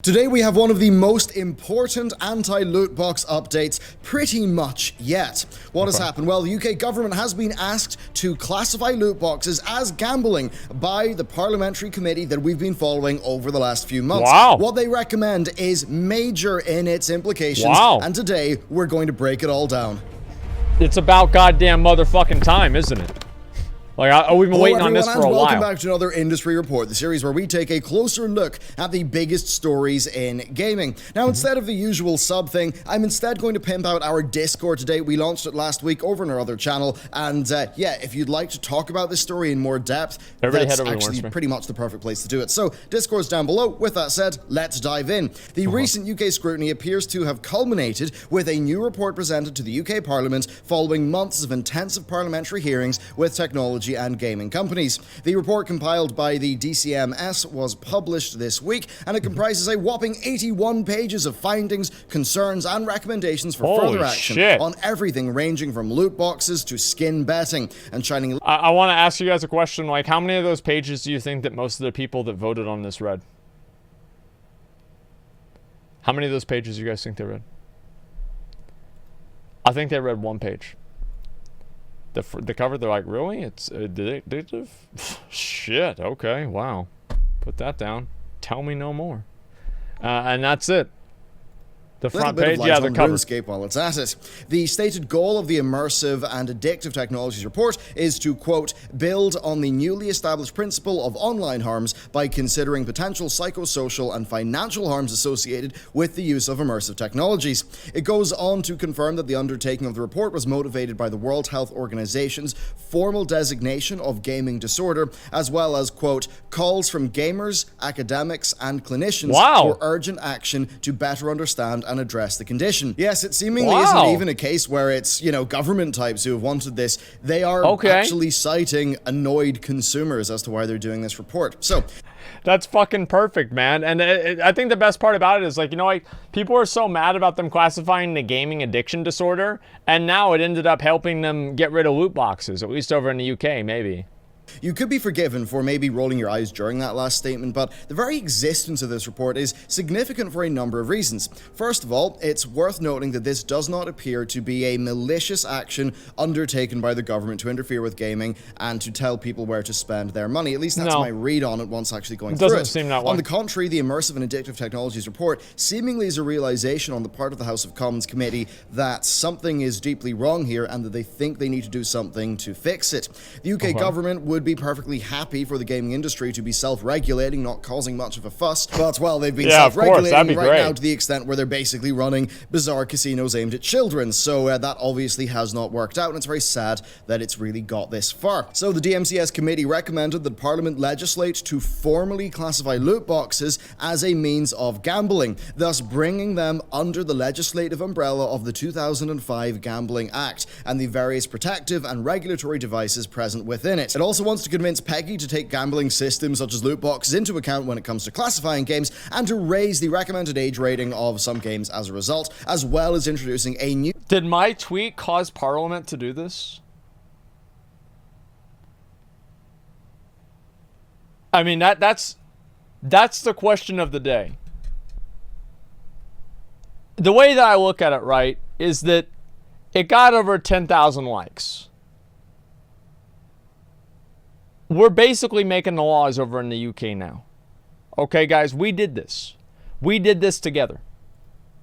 Today we have one of the most important anti-loot box updates pretty much yet. What has happened? Well, the UK government has been asked to classify loot boxes as gambling by the parliamentary committee that we've been following over the last few months. Wow. What they recommend is major in its implications, wow. And today we're going to break it all down. It's about goddamn motherfucking time, isn't it? Like, we've been waiting on this for a while. Welcome back to another Industry Report, the series where we take a closer look at the biggest stories in gaming. Now, instead of the usual sub thing, I'm instead going to pimp out our Discord today. We launched it last week over on our other channel, and yeah, if you'd like to talk about this story in more depth, that's actually pretty much the perfect place to do it. So, Discord's down below. With that said, let's dive in. The recent UK scrutiny appears to have culminated with a new report presented to the UK Parliament following months of intensive parliamentary hearings with technology and gaming companies. The report compiled by the DCMS was published this week, and it comprises a whopping 81 pages of findings, concerns, and recommendations for further action on everything ranging from loot boxes to skin betting and shining. I want to ask you guys a question, like, how many of those pages do you think that most of the people that voted on this read? How many of those pages do you guys think they read? I think they read one page. The cover, they're like, really? It's addictive? Shit, okay, wow. Put that down. Tell me no more. And that's it. The front page, yeah, the cover. RuneScape while it's at it. The stated goal of the Immersive and Addictive Technologies report is to, quote, build on the newly established principle of online harms by considering potential psychosocial and financial harms associated with the use of immersive technologies. It goes on to confirm that the undertaking of the report was motivated by the World Health Organization's formal designation of gaming disorder, as well as, quote, calls from gamers, academics, and clinicians for urgent action to better understand and address the condition. Yes, it seemingly isn't even a case where it's, you know, government types who have wanted this. They are actually citing annoyed consumers as to why they're doing this report. So that's fucking perfect, man. And I think the best part about it is, like, you know, like, people are so mad about them classifying the gaming addiction disorder, and now it ended up helping them get rid of loot boxes, at least over in the UK, maybe. You could be forgiven for maybe rolling your eyes during that last statement, but the very existence of this report is significant for a number of reasons. First of all, it's worth noting that this does not appear to be a malicious action undertaken by the government to interfere with gaming and to tell people where to spend their money. At least that's my read on it once actually going through it. Doesn't seem that way. On the contrary, the Immersive and Addictive Technologies report seemingly is a realization on the part of the House of Commons committee that something is deeply wrong here and that they think they need to do something to fix it. The UK government would be perfectly happy for the gaming industry to be self-regulating, not causing much of a fuss, but, well, they've been self-regulating right now to the extent where they're basically running bizarre casinos aimed at children, so that obviously has not worked out, and it's very sad that it's really got this far. So the DMCS committee recommended that Parliament legislate to formally classify loot boxes as a means of gambling, thus bringing them under the legislative umbrella of the 2005 Gambling Act and the various protective and regulatory devices present within it. It also wants to convince Peggy to take gambling systems such as loot boxes into account when it comes to classifying games and to raise the recommended age rating of some games as a result, as well as introducing a new... Did my tweet cause Parliament to do this? I mean, that's the question of the day. The way that I look at it, right, is that it got over 10,000 likes. We're basically making the laws over in the UK now. Okay, guys, we did this. We did this together.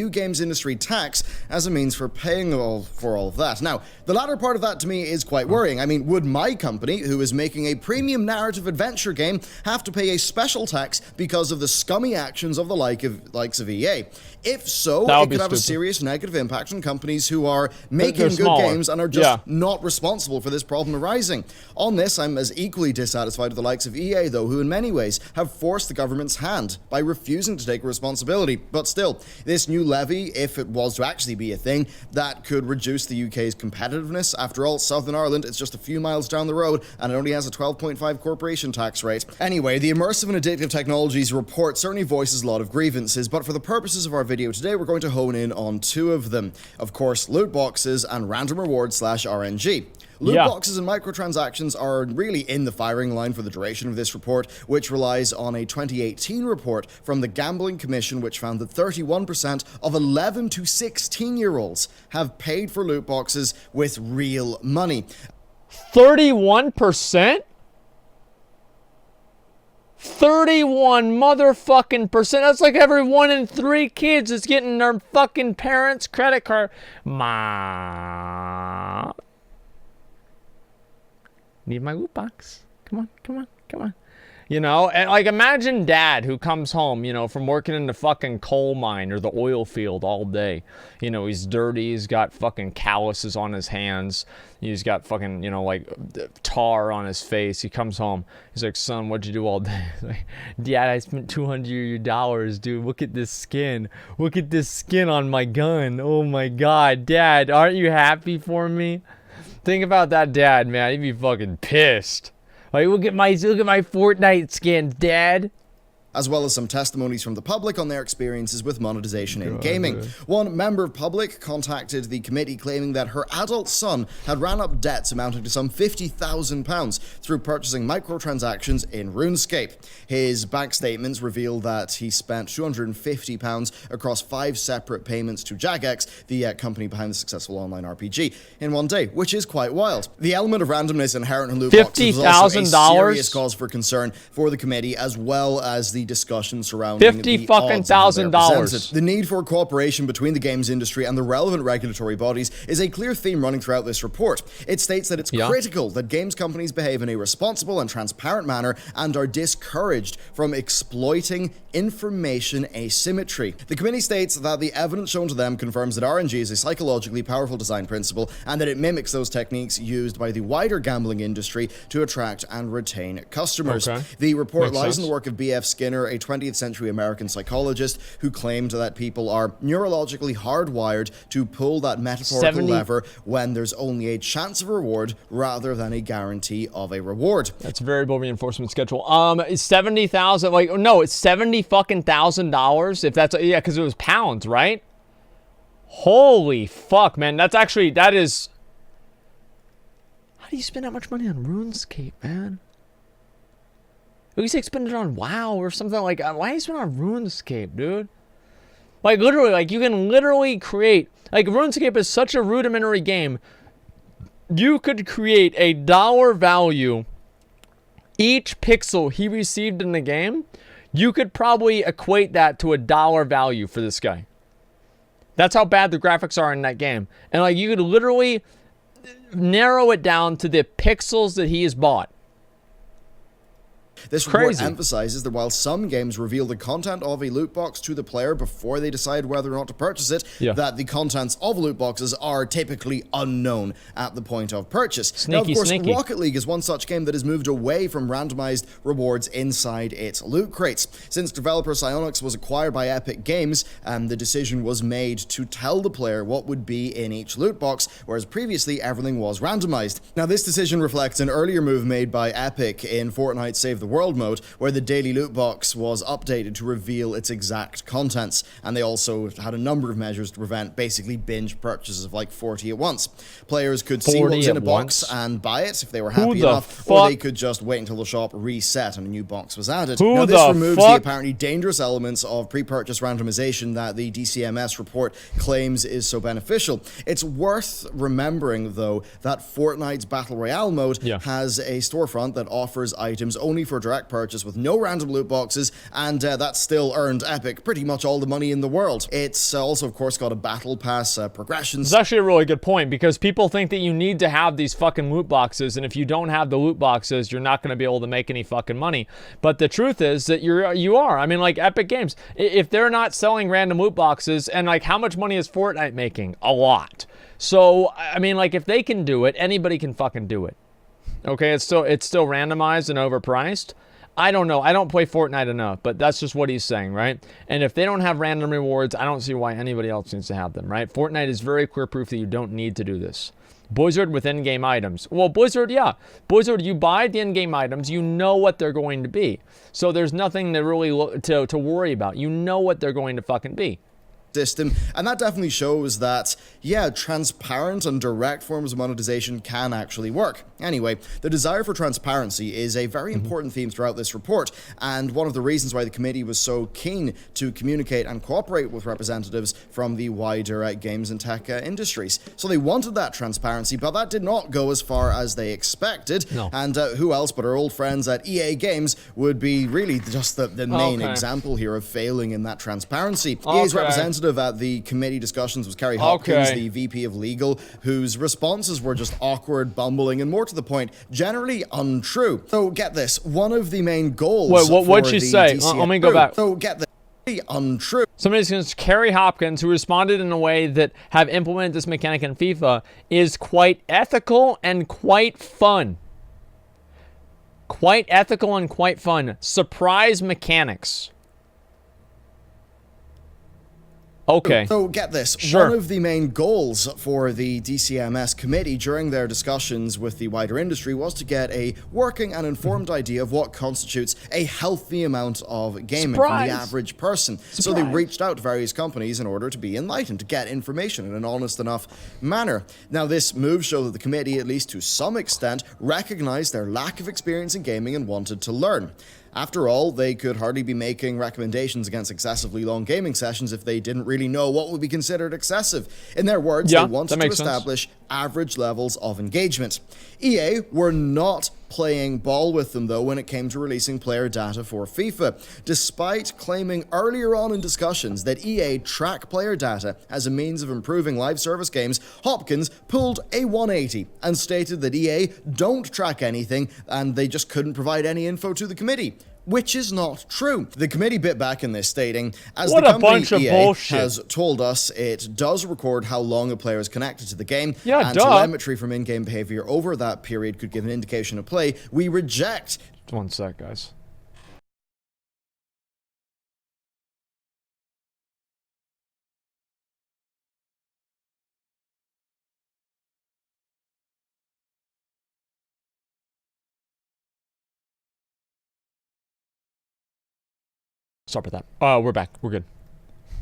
New games industry tax as a means for paying for all of that. Now, the latter part of that to me is quite worrying. I mean, would my company, who is making a premium narrative adventure game, have to pay a special tax because of the scummy actions of the likes of EA? If so, it could have a serious negative impact on companies who are making good games and are just not responsible for this problem arising. On this, I'm as equally dissatisfied with the likes of EA, though, who in many ways have forced the government's hand by refusing to take responsibility. But still, this new levy, if it was to actually be a thing, that could reduce the UK's competitiveness. After all, Southern Ireland is just a few miles down the road and it only has a 12.5 corporation tax rate. Anyway, the Immersive and Addictive Technologies report certainly voices a lot of grievances, but for the purposes of our video today, we're going to hone in on two of them. Of course, loot boxes and random rewards / RNG. Loot boxes and microtransactions are really in the firing line for the duration of this report, which relies on a 2018 report from the Gambling Commission, which found that 31% of 11 to 16-year-olds have paid for loot boxes with real money. 31%? 31 motherfucking percent. That's like every 1 in 3 kids is getting their fucking parents' credit card. Ma. Need my loot box. Come on, come on, come on. You know, and like imagine dad who comes home, you know, from working in the fucking coal mine or the oil field all day. You know, he's dirty, he's got fucking calluses on his hands. He's got fucking, you know, like tar on his face. He comes home. He's like, son, what'd you do all day? He's like, Dad, I spent $200, dude. Look at this skin. Look at this skin on my gun. Oh my God, Dad, aren't you happy for me? Think about that dad, man. He'd be fucking pissed. Like, look at my Fortnite skins, Dad. As well as some testimonies from the public on their experiences with monetization in gaming. One member of public contacted the committee claiming that her adult son had ran up debts amounting to some £50,000 through purchasing microtransactions in RuneScape. His bank statements reveal that he spent £250 across 5 separate payments to Jagex, the company behind the successful online RPG, in one day, which is quite wild. The element of randomness inherent in loot boxes was also a serious cause for concern for the committee, as well as the discussion surrounding $50,000. The need for cooperation between the games industry and the relevant regulatory bodies is a clear theme running throughout this report. It states that it's critical that games companies behave in a responsible and transparent manner and are discouraged from exploiting information asymmetry. The committee states that the evidence shown to them confirms that RNG is a psychologically powerful design principle and that it mimics those techniques used by the wider gambling industry to attract and retain customers. The report lies in the work of B.F. Skinner, a 20th century American psychologist who claimed that people are neurologically hardwired to pull that metaphorical lever when there's only a chance of a reward rather than a guarantee of a reward. That's variable reinforcement schedule. It's 70,000. Like, no, it's $70,000. If that's because it was pounds, right? Holy fuck, man. That's actually that is. How do you spend that much money on RuneScape, man? At least spend it on WoW or something like that. Why do you spend it on RuneScape, dude? Like, literally, like, you can literally create... Like, RuneScape is such a rudimentary game. You could create a dollar value. Each pixel he received in the game, you could probably equate that to a dollar value for this guy. That's how bad the graphics are in that game. And, like, you could literally narrow it down to the pixels that he has bought. This report emphasizes that while some games reveal the content of a loot box to the player before they decide whether or not to purchase it, that the contents of loot boxes are typically unknown at the point of purchase. Now, of course, Rocket League is one such game that has moved away from randomized rewards inside its loot crates. Since developer Psyonix was acquired by Epic Games, the decision was made to tell the player what would be in each loot box, whereas previously everything was randomized. Now, this decision reflects an earlier move made by Epic in Fortnite Save the World mode, where the daily loot box was updated to reveal its exact contents, and they also had a number of measures to prevent basically binge purchases of like 40 at once. Players could see what was in a box and buy it if they were happy enough, or they could just wait until the shop reset and a new box was added. Now, this removes the apparently dangerous elements of pre-purchase randomization that the DCMS report claims is so beneficial. It's worth remembering, though, that Fortnite's Battle Royale mode has a storefront that offers items only for direct purchase with no random loot boxes, and that still earned Epic pretty much all the money in the world. It's also, of course, got a battle pass progressions. It's actually a really good point, because people think that you need to have these fucking loot boxes, and if you don't have the loot boxes, you're not going to be able to make any fucking money. But the truth is that you are. I mean, like, Epic Games, if they're not selling random loot boxes, and like, how much money is Fortnite making? A lot. So, I mean, like, if they can do it, anybody can fucking do it. Okay, it's still randomized and overpriced. I don't know. I don't play Fortnite enough, but that's just what he's saying, right? And if they don't have random rewards, I don't see why anybody else needs to have them, right? Fortnite is very clear proof that you don't need to do this. Blizzard with in-game items. Well, Blizzard, yeah. Blizzard, you buy the in-game items, you know what they're going to be. So there's nothing to really to worry about. You know what they're going to fucking be. system, and that definitely shows that, yeah, transparent and direct forms of monetization can actually work. Anyway, the desire for transparency is a very important theme throughout this report, and one of the reasons why the committee was so keen to communicate and cooperate with representatives from the wider games and tech industries. So they wanted that transparency, but that did not go as far as they expected. No. And who else but our old friends at EA Games would be really just the main example here of failing in that transparency. EA's representative at the committee discussions was Kerry Hopkins, the VP of Legal, whose responses were just awkward, bumbling, and more to the point, generally untrue. So get this, one of the main goals. Wait, what'd she say? Let me go back. So get this, untrue. Somebody's going to Kerry Hopkins, who responded in a way that have implemented this mechanic in FIFA, is quite ethical and quite fun. Quite ethical and quite fun. Surprise mechanics. Okay. So get this, sure. One of the main goals for the DCMS committee during their discussions with the wider industry was to get a working and informed idea of what constitutes a healthy amount of gaming from the average person. So they reached out to various companies in order to be enlightened, to get information in an honest enough manner. Now this move showed that the committee, at least to some extent, recognized their lack of experience in gaming and wanted to learn. After all, they could hardly be making recommendations against excessively long gaming sessions if they didn't really know what would be considered excessive. In their words, they wanted to establish average levels of engagement. EA were not playing ball with them, though, when it came to releasing player data for FIFA, despite claiming earlier on in discussions that EA track player data as a means of improving live service games. Hopkins pulled a 180 and stated that EA don't track anything and they just couldn't provide any info to the committee. Which is not true. The committee bit back in this, stating, as the company EA has told us, it does record how long a player is connected to the game, and telemetry from in-game behavior over that period could give an indication of play. We reject... One sec, guys. Sorry about that. We're back. We're good.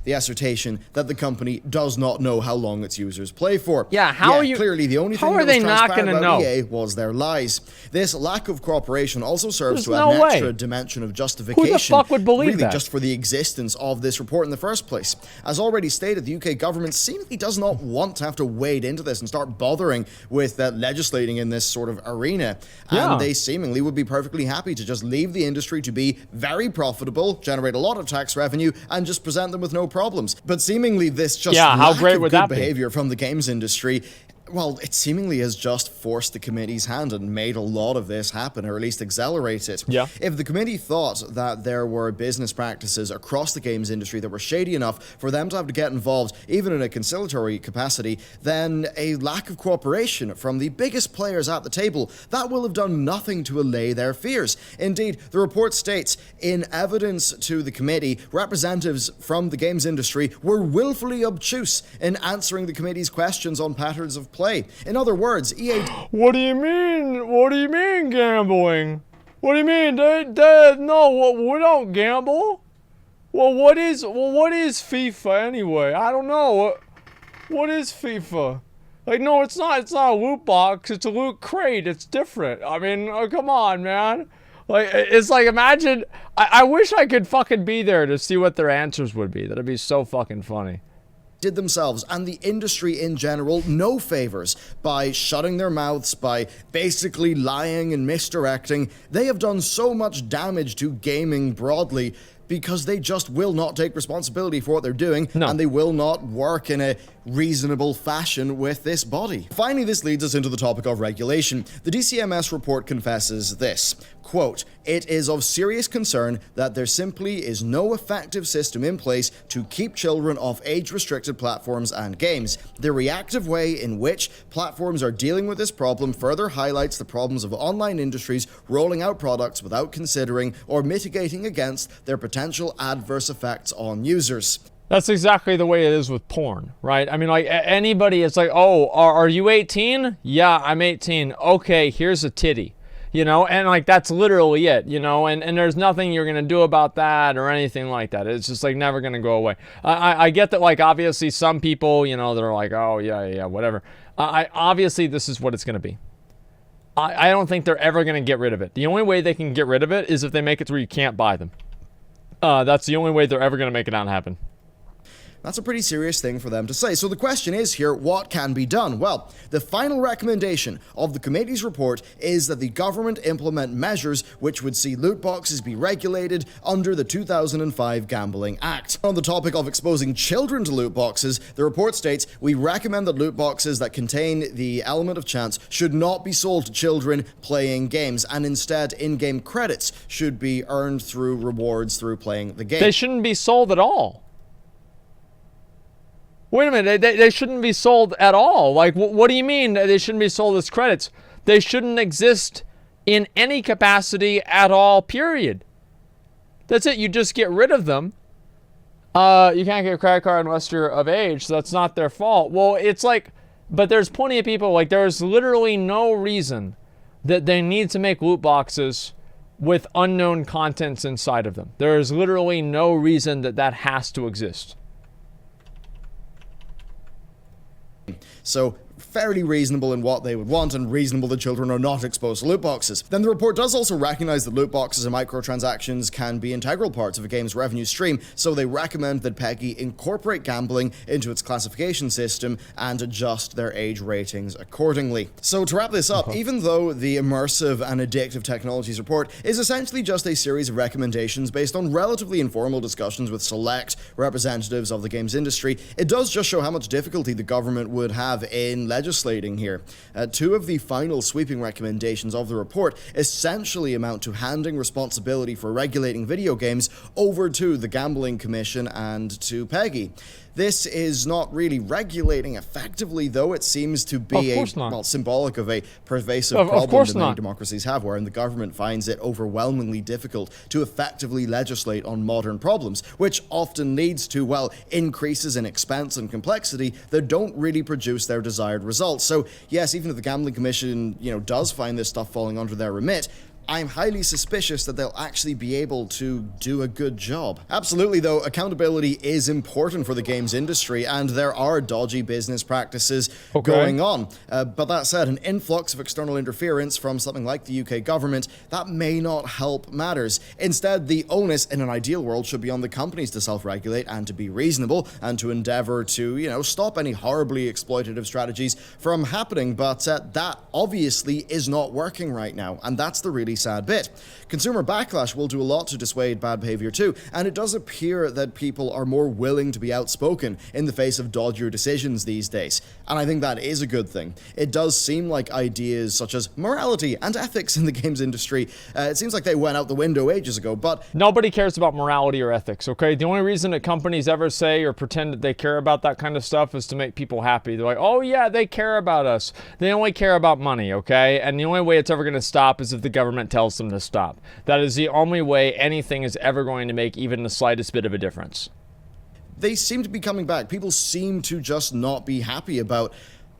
The assertion that the company does not know how long its users play for. Yeah, how are you... Clearly, the only thing that was transparent about EA was their lies. This lack of cooperation also serves to add an extra dimension of justification. Who the fuck would believe that? Just for the existence of this report in the first place. As already stated, the UK government seemingly does not want to have to wade into this and start bothering with legislating in this sort of arena. And they seemingly would be perfectly happy to just leave the industry to be very profitable, generate a lot of tax revenue, and just present them with no problems. But seemingly this just how great would that be? Behavior from the games industry, well, it seemingly has just forced the committee's hand and made a lot of this happen, or at least accelerate it. Yeah. If the committee thought that there were business practices across the games industry that were shady enough for them to have to get involved, even in a conciliatory capacity, then a lack of cooperation from the biggest players at the table, that will have done nothing to allay their fears. Indeed, the report states, in evidence to the committee, representatives from the games industry were willfully obtuse in answering the committee's questions on patterns of play. In other words, EA... What do you mean? What do you mean gambling? What do you mean? No, we don't gamble. Well, what is FIFA anyway? I don't know. What is FIFA? Like, no, it's not a loot box. It's a loot crate. It's different. I mean, come on, man. Like, it's like, imagine... I wish I could fucking be there to see what their answers would be. That'd be so fucking funny. Did themselves and the industry in general no favors by shutting their mouths, by basically lying and misdirecting. They have done so much damage to gaming broadly because they just will not take responsibility for what they're doing, and they will not work in a reasonable fashion with this body. Finally, this leads us into the topic of regulation. The DCMS report confesses this, quote, "It is of serious concern that there simply is no effective system in place to keep children off age-restricted platforms and games. The reactive way in which platforms are dealing with this problem further highlights the problems of online industries rolling out products without considering or mitigating against their potential adverse effects on users." That's exactly the way it is with porn, right? I mean, like, anybody, it's like, oh, are you 18? Yeah, I'm 18. Okay, here's a titty. you know, and like that's literally it, you know, and there's nothing you're gonna do about that or anything like that. It's just like never gonna go away. I get that, like, obviously some people, you know, they're like, oh yeah, whatever. I obviously this is what it's gonna be. I don't think they're ever gonna get rid of it. The only way they can get rid of it is if they make it to where you can't buy them. That's the only way they're ever gonna make it not happen. That's a pretty serious thing for them to say. So the question is here, what can be done? Well, the final recommendation of the committee's report is that the government implement measures which would see loot boxes be regulated under the 2005 Gambling Act. On the topic of exposing children to loot boxes, the report states, we recommend that loot boxes that contain the element of chance should not be sold to children playing games, and instead in-game credits should be earned through rewards through playing the game. They shouldn't be sold at all. Wait a minute, they shouldn't be sold at all. Like, what do you mean they shouldn't be sold as credits? They shouldn't exist in any capacity at all, period. That's it, you just get rid of them. You can't get a credit card unless you're of age, so that's not their fault. Well, it's like, but there's plenty of people, like, there's literally no reason that they need to make loot boxes with unknown contents inside of them. There is literally no reason that that has to exist. So, fairly reasonable in what they would want, and reasonable that children are not exposed to loot boxes. Then the report does also recognize that loot boxes and microtransactions can be integral parts of a game's revenue stream, so they recommend that PEGI incorporate gambling into its classification system and adjust their age ratings accordingly. So to wrap this up, even though the Immersive and Addictive Technologies report is essentially just a series of recommendations based on relatively informal discussions with select representatives of the games industry, it does just show how much difficulty the government would have in legislating here. Two of the final sweeping recommendations of the report essentially amount to handing responsibility for regulating video games over to the Gambling Commission and to PEGI. This is not really regulating effectively, though. It seems to be symbolic of a pervasive problem that many democracies have, wherein the government finds it overwhelmingly difficult to effectively legislate on modern problems, which often leads to, well, increases in expense and complexity that don't really produce their desired results. So, yes, even if the Gambling Commission, does find this stuff falling under their remit, I'm highly suspicious that they'll actually be able to do a good job. Absolutely, though, accountability is important for the games industry, and there are dodgy business practices going on. But that said, an influx of external interference from something like the UK government, that may not help matters. Instead, the onus in an ideal world should be on the companies to self-regulate and to be reasonable and to endeavor to, stop any horribly exploitative strategies from happening. But that obviously is not working right now, and that's the really sad bit. Consumer backlash will do a lot to dissuade bad behavior too, and it does appear that people are more willing to be outspoken in the face of dodgier decisions these days, and I think that is a good thing. It does seem like ideas such as morality and ethics in the games industry, it seems like they went out the window ages ago, but nobody cares about morality or ethics, okay? The only reason that companies ever say or pretend that they care about that kind of stuff is to make people happy. They're like, oh yeah, they care about us. They only care about money, okay? And the only way it's ever going to stop is if the government tells them to stop. That is the only way anything is ever going to make even the slightest bit of a difference. They seem to be coming back. People seem to just not be happy about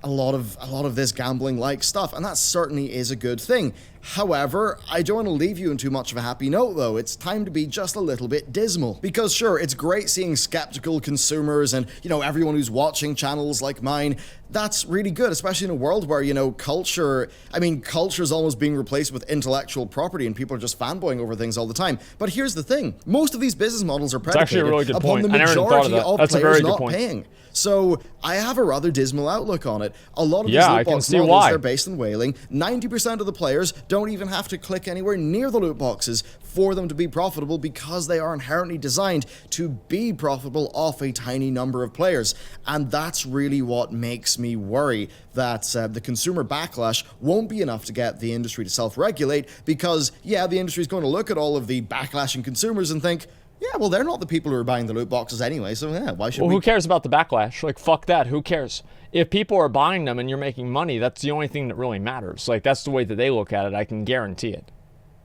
a lot of this gambling-like stuff, and that certainly is a good thing. However, I don't want to leave you in too much of a happy note, though. It's time to be just a little bit dismal. Because sure, it's great seeing skeptical consumers and, everyone who's watching channels like mine. That's really good, especially in a world where, culture is almost being replaced with intellectual property and people are just fanboying over things all the time. But here's the thing. Most of these business models are predicated upon the majority of players not paying. So I have a rather dismal outlook on it. A lot of these loot box models, they're based in whaling. 90% of the players don't even have to click anywhere near the loot boxes for them to be profitable because they are inherently designed to be profitable off a tiny number of players. And that's really what makes me worry that the consumer backlash won't be enough to get the industry to self-regulate because, the industry is going to look at all of the backlashing consumers and think, yeah, well, they're not the people who are buying the loot boxes anyway, so why should we? Who cares about the backlash? Like, fuck that, who cares? If people are buying them and you're making money, that's the only thing that really matters. Like, that's the way that they look at it, I can guarantee it.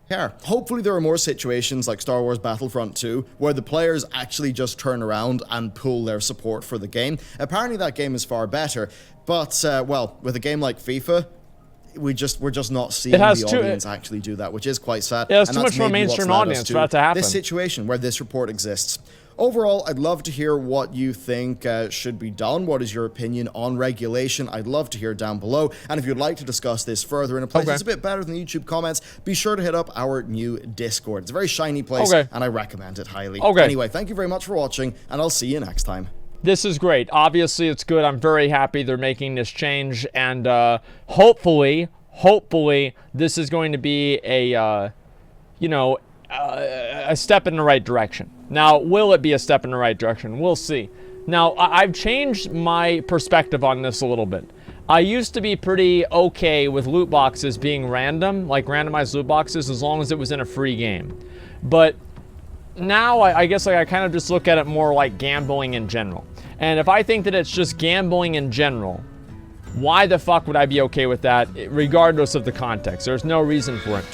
Yeah, hopefully there are more situations like Star Wars Battlefront 2 where the players actually just turn around and pull their support for the game. Apparently that game is far better, but, with a game like FIFA, we're just not seeing the audience actually do that, which is quite sad. Yeah, it's too much for a mainstream audience for that to happen. This situation where this report exists. Overall, I'd love to hear what you think should be done. What is your opinion on regulation? I'd love to hear down below. And if you'd like to discuss this further in a place that's a bit better than the YouTube comments, be sure to hit up our new Discord. It's a very shiny place, and I recommend it highly. Anyway, thank you very much for watching, and I'll see you next time. This is great. Obviously, it's good. I'm very happy they're making this change, and hopefully, this is going to be a, a step in the right direction. Now, will it be a step in the right direction? We'll see. Now, I've changed my perspective on this a little bit. I used to be pretty okay with loot boxes being random, like randomized loot boxes, as long as it was in a free game. But now, I guess I kind of just look at it more like gambling in general. And if I think that it's just gambling in general, why the fuck would I be okay with that, regardless of the context? There's no reason for it.